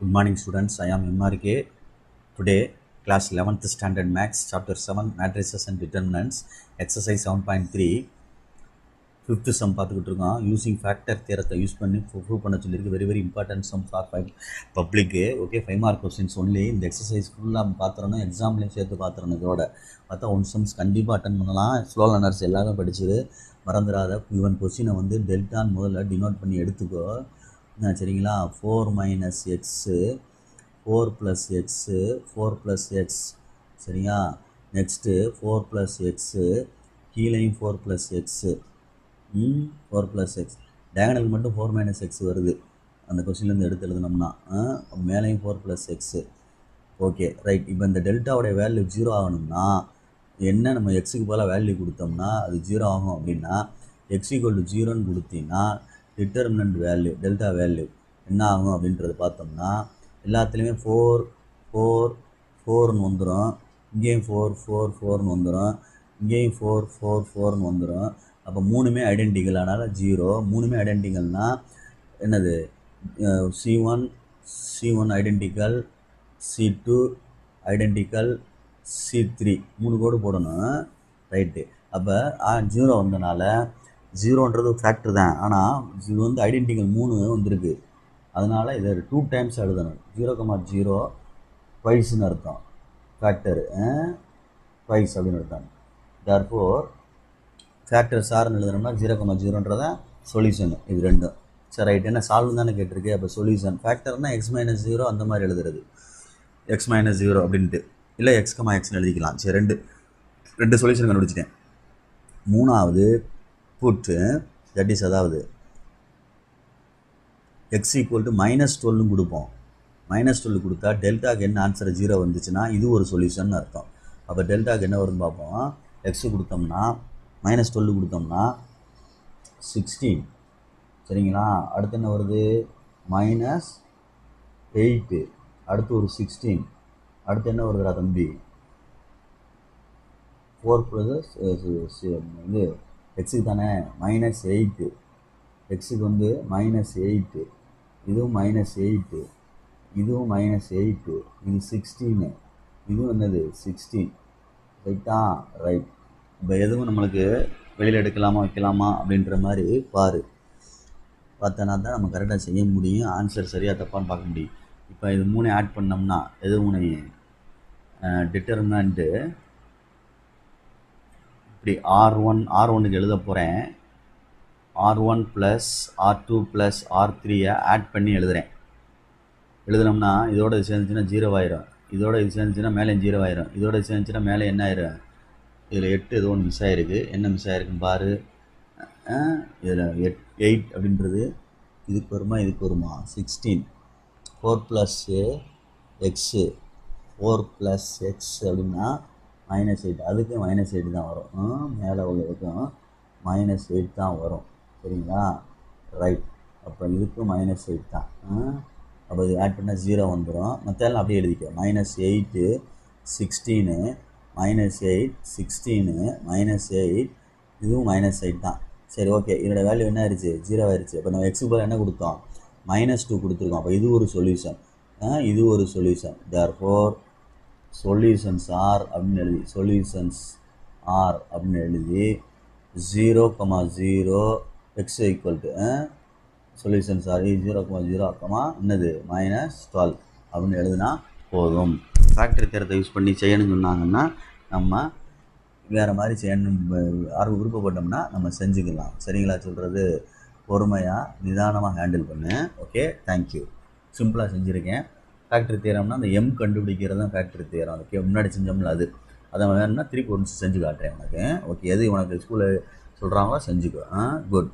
Good morning students, I am MRK. Today class 11th standard maths chapter 7 matrices and determinants exercise 7.3 fifth sum பார்த்துக்கிட்டு இருக்கோம். Using factor தியரத்தை use பண்ணி prove பண்ண சொல்லியிருக்கு. Very important sum for public. Okay, 5 mark questions only. இந்த exercise ஃபுல்லாக பார்த்துறணும், எக்ஸாம்லேயும் சேர்த்து பார்த்துறணும். இதோட பார்த்தா 1 சம்ஸ் கண்டிப்பாக அட்டன் பண்ணலாம். ஸ்லோ லேர்னர்ஸ் எல்லாரும் படிச்சுது மறந்துடாத. ஈவன் கொஸ்டினை வந்து டெல்டான்னு முதல்ல டினோட் பண்ணி எடுத்துக்கோ சரிங்களா. 4 minus x 4 plus x 4 plus X சரியா. நெக்ஸ்ட்டு 4 ப்ளஸ் எக்ஸு கீழேயும் 4 plus x 4 plus X diagonal மட்டும் 4 மைனஸ் எக்ஸ் வருது அந்த கொஸ்டின்லேருந்து எடுத்து எழுதுனோம்னா. மேலேயும் 4 ப்ளஸ் எக்ஸு. Okay right. இப்போ இந்த டெல்டாவோடைய வேல்யூ 0 ஆகணும்னா என்ன, நம்ம எக்ஸுக்கு போல் வேல்யூ கொடுத்தோம்னா அது 0 ஆகும். அப்படின்னா எக்ஸ் ஈக்குவல் டு 0ன்னு கொடுத்தீங்கன்னா டிட்டர்மினன்ட் வேல்யூ டெல்டா வேல்யூ என்ன ஆகும் அப்படின்றத பார்த்தோம்னா எல்லாத்துலேயுமே 4 4 4ன்னு வந்துடும். இங்கேயும் 4 4 4ன்னு வந்துடும். இங்கேயும் 4 4 4ன்னு வந்துடும். அப்போ மூணுமே ஐடென்டிக்கல், அதனால் 0. மூணுமே ஐடென்டிக்கல்னால் என்னது, C1 identical, C2 identical, C3 3 கோடு போடணும். ரைட்டு. அப்போ 0 வந்தனால 0ன்றது ஃபேக்டர் தான், ஆனால் இது வந்து ஐடென்டிக்கல் 3 வந்திருக்கு. அதனால் இதை 2 டைம்ஸ் எழுதணும். 0,0 ட்வைஸ்ன்னு அர்த்தம், ஃபேக்டர் ட்வைஸ் அப்படின்னு அர்த்தம். தேர்ஃபோர் ஃபேக்டர் சார்னு எழுதுனோம்னா 0,0ன்றத சொல்யூஷனு. இது ரெண்டும் சரி ரைட். என்ன சால்வ் தானே கேட்டிருக்கு. அப்போ சொல்யூஷன் ஃபேக்டர்னால் x-0 அந்த மாதிரி எழுதுறது, x-0 அப்படின்ட்டு, இல்லை x,xன்னு எழுதிக்கலாம். சரி, ரெண்டு சொல்யூஷன் கண்டுபிடிச்சிட்டேன். மூணாவது புட்டு தட் இஸ், அதாவது x ஈக்குவல் டு -12 கொடுப்போம். -12 கொடுத்தா டெல்டாக்கு என்ன ஆன்சர் 0 வந்துச்சுன்னா இது ஒரு சொல்யூஷன் அர்த்தம். அப்போ டெல்டாக்கு என்ன வருதுன்னு பார்ப்போம். எக்ஸ் கொடுத்தோம்னா -12 கொடுத்தோம்னா 16 சரிங்களா. அடுத்து என்ன வருது, -8, அடுத்து ஒரு 16, அடுத்து என்ன வருதுடா தம்பி 4 ப்ளஸ் இது எக்ஸுக்கு தானே -8, எக்ஸுக்கு வந்து -8, இதுவும் -8, இதுவும் -8, இது 16, இதுவும் என்னது 16 ரைட்டா. ரைட். இப்போ எதுவும் நம்மளுக்கு வெளியில் எடுக்கலாமா வைக்கலாமா அப்படின்ற மாதிரி பாரு, பார்த்தனா தான் நம்ம கரெக்டாக செய்ய முடியும். ஆன்சர் சரியாக தப்பான்னு பார்க்க முடியும். இப்போ இது 3 ஆட் பண்ணோம்னா எது 3 டிட்டர்மினன்ட்டு இப்படி R1க்கு எழுத போகிறேன். R1 plus R2 plus R3 add பண்ணி எழுதுனோம்னா இதோட இது சேர்ந்துச்சுன்னா 0 ஆயிரும். இதோட இது சேர்ந்துச்சுன்னா மேலே 0 ஆயிரும். இதோட இது சேர்ந்துச்சுன்னா மேலே என்ன ஆயிரும், இதில் 8 ஏதோ ஒன்று மிஸ் ஆகிருக்கு. என்ன மிஸ் ஆகிருக்குன்னு பாரு. இதில் 8 அப்படின்றது இதுக்கு வருமா இதுக்கு வருமா 16. 4 ப்ளஸ் எக்ஸு 4 ப்ளஸ் எக்ஸ் அப்படின்னா -8, அதுக்கு -8 தான் வரும். மேலே உள்ளதுக்கும் -8 தான் வரும் சரிங்களா. ரைட். அப்போ இதுக்கும் -8 தான். அப்போ இது ஆட் பண்ணால் 0 வந்துடும். மற்றெல்லாம் அப்படியே எழுதிக்க. -8 16 -8 16 -8 இதுவும் -8 தான். சரி ஓகே. இதோட வேல்யூ என்ன ஆயிடுச்சு 0 ஆயிடுச்சு. அப்போ நம்ம எக்ஸுக்கு பதில் என்ன கொடுத்தோம் -2 கொடுத்துருக்கோம். அப்போ இது ஒரு சொல்யூஷன், இது ஒரு சொல்யூஷன். தேர்ஃபோர் சொல்யூஷன்ஸ் ஆர் அப்படின்னு எழுதி, சொல்யூஷன்ஸ் ஆர் அப்படின்னு எழுதி 0,0 x equal to solutions are 0,0 என்னது -12 அப்படின்னு எழுதுனா போதும். ஃபேக்டரி தியரத்தை யூஸ் பண்ணி செய்யணும்னு சொன்னாங்கன்னா நம்ம வேறு மாதிரி செய்யணும் விருப்பப்பட்டோம்னா நம்ம செஞ்சுக்கலாம் சரிங்களா. சொல்கிறது பொறுமையாக நிதானமாக ஹேண்டில் பண்ணு. Okay, thank you. சிம்பிளாக செஞ்சுருக்கேன். ஃபேக்டரி தியரம்னா அந்த எம் கண்டுபிடிக்கிறது தான் ஃபேக்டரி தியரம். அதுக்கு முன்னாடி செஞ்சோம்ல அதை வேணும்னா திருப்பி ஒன்று செஞ்சு காட்டுறேன் உனக்கு. ஓகே, எது உனக்கு ஸ்கூலில் சொல்கிறாங்களோ செஞ்சுக்கோ. குட்.